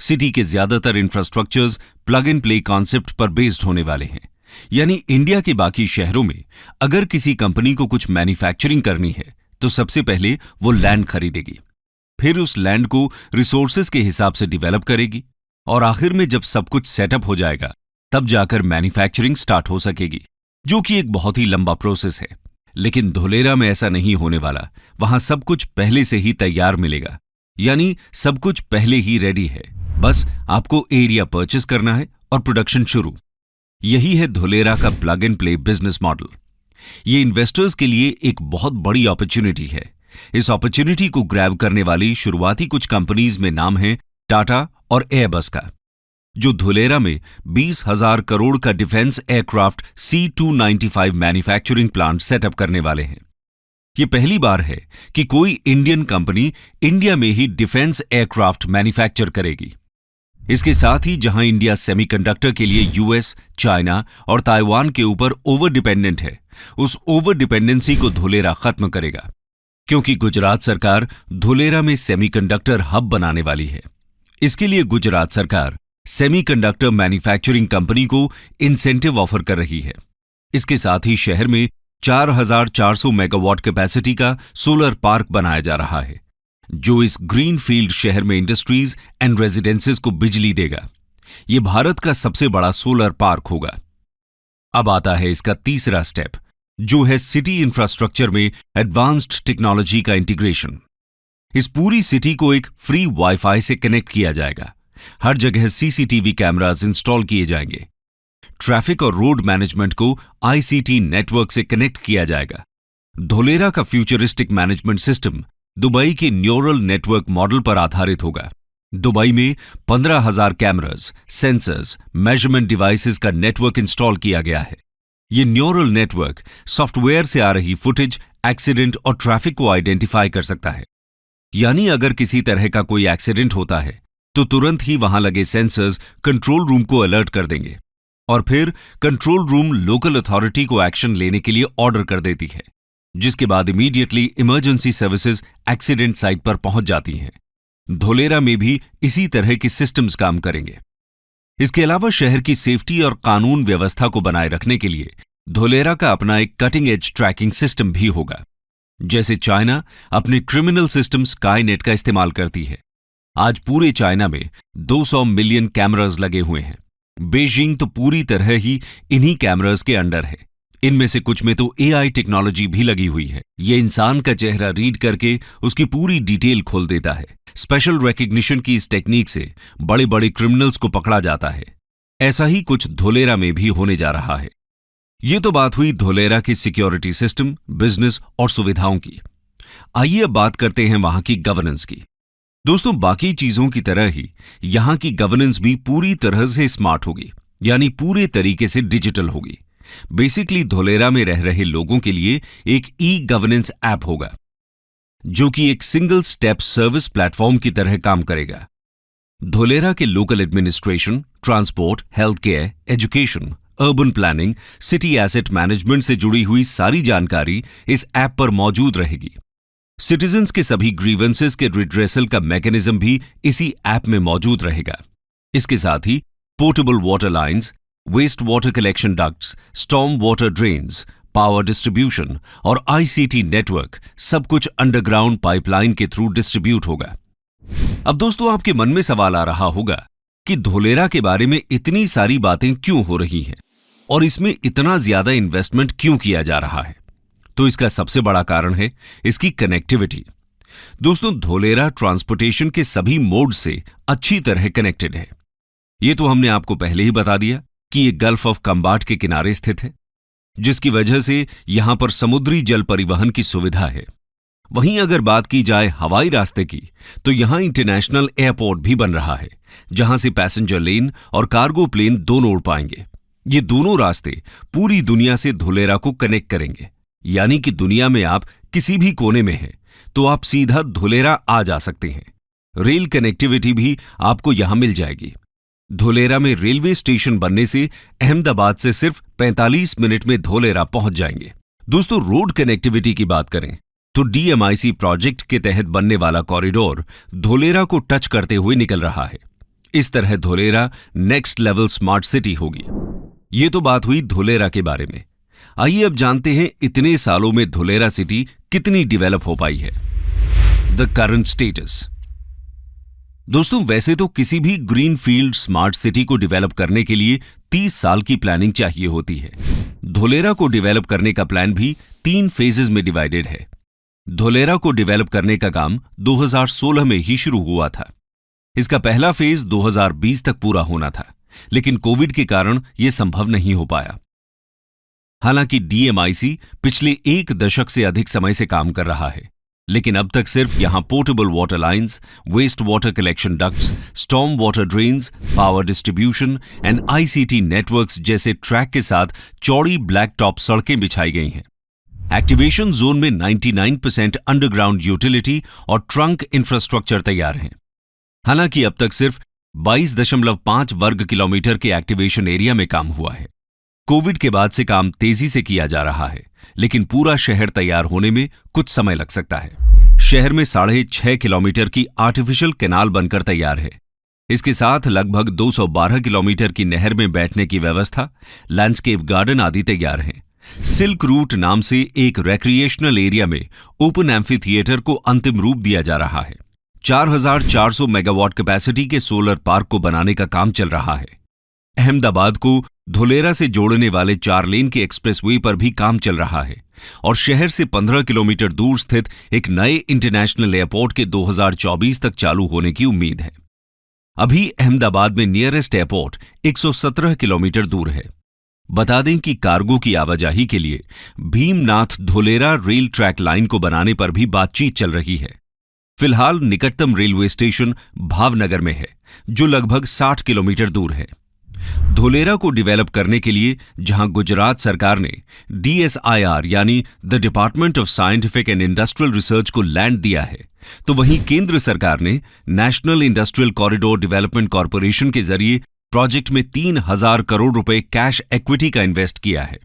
City के ज्यादातर infrastructures plug and play concept पर बेस्ड होने वाले हैं। यानी इंडिया के बाकी शहरों में अगर किसी कंपनी को कुछ मैन्युफैक्चरिंग करनी है तो सबसे पहले वो लैंड खरीदेगी, फिर उस लैंड को रिसोर्सेज के हिसाब से डेवलप करेगी और आखिर में जब सब कुछ सेटअप हो जाएगा तब जाकर मैन्युफैक्चरिंग स्टार्ट हो सकेगी, जो कि एक बहुत ही लंबा प्रोसेस है। लेकिन धोलेरा में ऐसा नहीं होने वाला। वहां सब कुछ पहले से ही तैयार मिलेगा, यानी सब कुछ पहले ही रेडी है। बस आपको एरिया परचेस करना है और प्रोडक्शन शुरू। यही है धोलेरा का plug and play business model. ये इन्वेस्टर्स के लिए एक बहुत बड़ी अपॉर्चुनिटी है। इस अपॉर्चुनिटी को ग्रैब करने वाली शुरुआती कुछ कंपनीज में नाम है टाटा और एयरबस का, जो धोलेरा में 20,000 करोड़ का defence aircraft C-295 manufacturing plant setup करने वाले हैं। ये पहली बार है कि कोई इंडियन कंपनी इंडिया में ही डिफेंस एयरक्राफ्ट मैन्युफैक्चर करेगी। इसके साथ ही जहां इंडिया सेमीकंडक्टर के लिए यूएस, चाइना और ताइवान के ऊपर ओवर डिपेंडेंट है, उस ओवर डिपेंडेंसी को धोलेरा खत्म करेगा, क्योंकि गुजरात सरकार धोलेरा में सेमीकंडक्टर हब बनाने वाली है। इसके लिए गुजरात सरकार सेमीकंडक्टर मैन्युफैक्चरिंग कंपनी को इंसेंटिव ऑफर कर रही है। इसके साथ ही शहर में 4,400 मेगावाट कैपेसिटी का सोलर पार्क बनाया जा रहा है, जो इस ग्रीन फील्ड शहर में इंडस्ट्रीज एंड रेजिडेंसेस को बिजली देगा। यह भारत का सबसे बड़ा सोलर पार्क होगा। अब आता है इसका तीसरा स्टेप, जो है सिटी इंफ्रास्ट्रक्चर में एडवांस्ड टेक्नोलॉजी का इंटीग्रेशन। इस पूरी सिटी को एक फ्री वाईफाई से कनेक्ट किया जाएगा। हर जगह सीसीटीवी कैमरास इंस्टॉल किए जाएंगे। ट्रैफिक और रोड मैनेजमेंट को आईसीटी नेटवर्क से कनेक्ट किया जाएगा। धोलेरा का फ्यूचरिस्टिक मैनेजमेंट सिस्टम दुबई के न्यूरल नेटवर्क मॉडल पर आधारित होगा। दुबई में 15,000 कैमरास, सेंसर्स, मेजरमेंट डिवाइसेस का नेटवर्क इंस्टॉल किया गया है। ये न्यूरल नेटवर्क सॉफ्टवेयर से आ रही फुटेज, एक्सीडेंट और ट्रैफिक को आइडेंटिफाई कर सकता है। यानी अगर किसी तरह का कोई एक्सीडेंट होता है तो तुरंत ही वहां लगे सेंसर्स कंट्रोल रूम को अलर्ट कर देंगे और फिर कंट्रोल रूम लोकल अथॉरिटी को एक्शन लेने के लिए ऑर्डर कर देती है, जिसके बाद immediately emergency services accident site पर पहुंच जाती हैं। धोलेरा में भी इसी तरह की सिस्टम्स काम करेंगे। इसके अलावा शहर की सेफ्टी और कानून व्यवस्था को बनाए रखने के लिए धोलेरा का अपना एक कटिंग एज ट्रैकिंग सिस्टम भी होगा। जैसे चाइना अपने क्रिमिनल सिस्टम स्काईनेट का इस्तेमाल करती है। आज पूरे चाइना में 200 मिलियन कैमरास लगे हुए हैं। बीजिंग तो पूरी तरह ही इन्हीं कैमरास के अंडर है। इनमें से कुछ में तो एआई टेक्नोलॉजी भी लगी हुई है। ये इंसान का चेहरा रीड करके उसकी पूरी डिटेल खोल देता है। स्पेशल रिकग्निशन की इस टेक्निक से बड़े बड़े क्रिमिनल्स को पकड़ा जाता है। ऐसा ही कुछ धोलेरा में भी होने जा रहा है। ये तो बात हुई धोलेरा की सिक्योरिटी सिस्टम, बिजनेस और सुविधाओं की। आइए अब बात करते हैं वहां की गवर्नेंस की। दोस्तों, बाकी चीजों की तरह ही यहां की गवर्नेंस भी पूरी तरह से स्मार्ट होगी, यानी पूरे तरीके से डिजिटल होगी। बेसिकली धोलेरा में रह रहे लोगों के लिए एक ई गवर्नेंस ऐप होगा, जो कि एक सिंगल स्टेप सर्विस प्लेटफॉर्म की तरह काम करेगा। धोलेरा के local administration, transport, health care, education, urban planning, city asset management से जुड़ी हुई सारी जानकारी इस ऐप पर मौजूद रहेगी। सिटीजन्स के सभी ग्रीवेंसेस के रिड्रेसल का मैकेनिज्म भी इसी ऐप में मौजूद रहेगा। इसके साथ ही portable water lines, waste water collection ducts, storm water drains, power distribution और आईसीटी नेटवर्क सब कुछ अंडरग्राउंड पाइपलाइन के थ्रू डिस्ट्रीब्यूट होगा। अब दोस्तों, आपके मन में सवाल आ रहा होगा कि धोलेरा के बारे में इतनी सारी बातें क्यों हो रही हैं और इसमें इतना ज्यादा इन्वेस्टमेंट क्यों किया जा रहा है। तो इसका सबसे बड़ा कारण है इसकी कनेक्टिविटी। दोस्तों, धोलेरा ट्रांसपोर्टेशन के सभी मोड से अच्छी तरह कनेक्टेड है। यह तो हमने आपको पहले ही बता दिया कि यह गल्फ ऑफ कंबाट के किनारे स्थित है, जिसकी वजह से यहां पर समुद्री जल परिवहन की सुविधा है। वहीं अगर बात की जाए हवाई रास्ते की, तो यहां इंटरनेशनल एयरपोर्ट भी बन रहा है, जहां से पैसेंजर लेन और कार्गो प्लेन दोनों उड़ पाएंगे। ये दोनों रास्ते पूरी दुनिया से धोलेरा को कनेक्ट करेंगे, यानी कि दुनिया में आप किसी भी कोने में हैं तो आप सीधा धोलेरा आ जा सकते हैं। रेल कनेक्टिविटी भी आपको यहां मिल जाएगी। धोलेरा में रेलवे स्टेशन बनने से अहमदाबाद से सिर्फ 45 मिनट में धोलेरा पहुंच जाएंगे। दोस्तों, रोड कनेक्टिविटी की बात करें तो डीएमआईसी प्रोजेक्ट के तहत बनने वाला कॉरिडोर धोलेरा को टच करते हुए निकल रहा है। इस तरह Dholera next level smart city होगी। ये तो बात हुई धोलेरा के बारे में। आइए अब जानते हैं इतने सालों में धोलेरा सिटी कितनी डेवलप हो पाई है। The current status. दोस्तों, वैसे तो किसी भी ग्रीनफील्ड स्मार्ट सिटी को डेवलप करने के लिए 30 साल की प्लानिंग चाहिए होती है। धोलेरा को डेवलप करने का प्लान भी 3 फेजेस में डिवाइडेड है। धोलेरा को डेवलप करने का काम 2016 में ही शुरू हुआ था। इसका पहला फेज 2020 तक पूरा होना था, लेकिन कोविड के कारण यह संभव नहीं हो पाया। हालांकि डीएमआईसी पिछले 1 दशक से अधिक समय से काम कर रहा है, लेकिन अब तक सिर्फ यहां portable water lines, waste water collection ducts, storm water drains, power distribution and ICT networks जैसे ट्रैक के साथ चौड़ी ब्लैक टॉप सड़कें बिछाई गई हैं। एक्टिवेशन जोन में 99% अंडरग्राउंड यूटिलिटी और ट्रंक इंफ्रास्ट्रक्चर तैयार हैं। हालांकि अब तक सिर्फ 22.5 वर्ग किलोमीटर के एक्टिवेशन एरिया में काम हुआ है। कोविड के बाद से काम तेजी से किया जा रहा है, लेकिन पूरा शहर तैयार होने में कुछ समय लग सकता है। शहर में 6.5 किलोमीटर की आर्टिफिशियल कैनाल बनकर तैयार है। इसके साथ लगभग 212 किलोमीटर की नहर में बैठने की व्यवस्था, लैंडस्केप गार्डन आदि तैयार हैं। सिल्क रूट नाम से एक रिक्रिएशनल एरिया में ओपन एम्फी थिएटर को अंतिम रूप दिया जा रहा है। 4400 मेगावाट कैपेसिटी के सोलर पार्क को बनाने का काम चल रहा है। अहमदाबाद को धोलेरा से जोड़ने वाले 4 लेन के एक्सप्रेसवे पर भी काम चल रहा है और शहर से 15 किलोमीटर दूर स्थित एक नए इंटरनेशनल एयरपोर्ट के 2024 तक चालू होने की उम्मीद है। अभी अहमदाबाद में नियरेस्ट एयरपोर्ट 117 किलोमीटर दूर है। बता दें कि कार्गो की आवाजाही के लिए Bhimnath Dholera rail track line को बनाने पर भी बातचीत चल रही है। फिलहाल निकटतम रेलवे स्टेशन भावनगर में है, जो लगभग 60 किलोमीटर दूर है। धोलेरा को डेवलप करने के लिए जहां गुजरात सरकार ने DSIR यानी the department of scientific and industrial research को लैंड दिया है, तो वहीं केंद्र सरकार ने national industrial corridor development corporation के जरिए प्रोजेक्ट में 3000 करोड़ रुपए कैश इक्विटी का इन्वेस्ट किया है।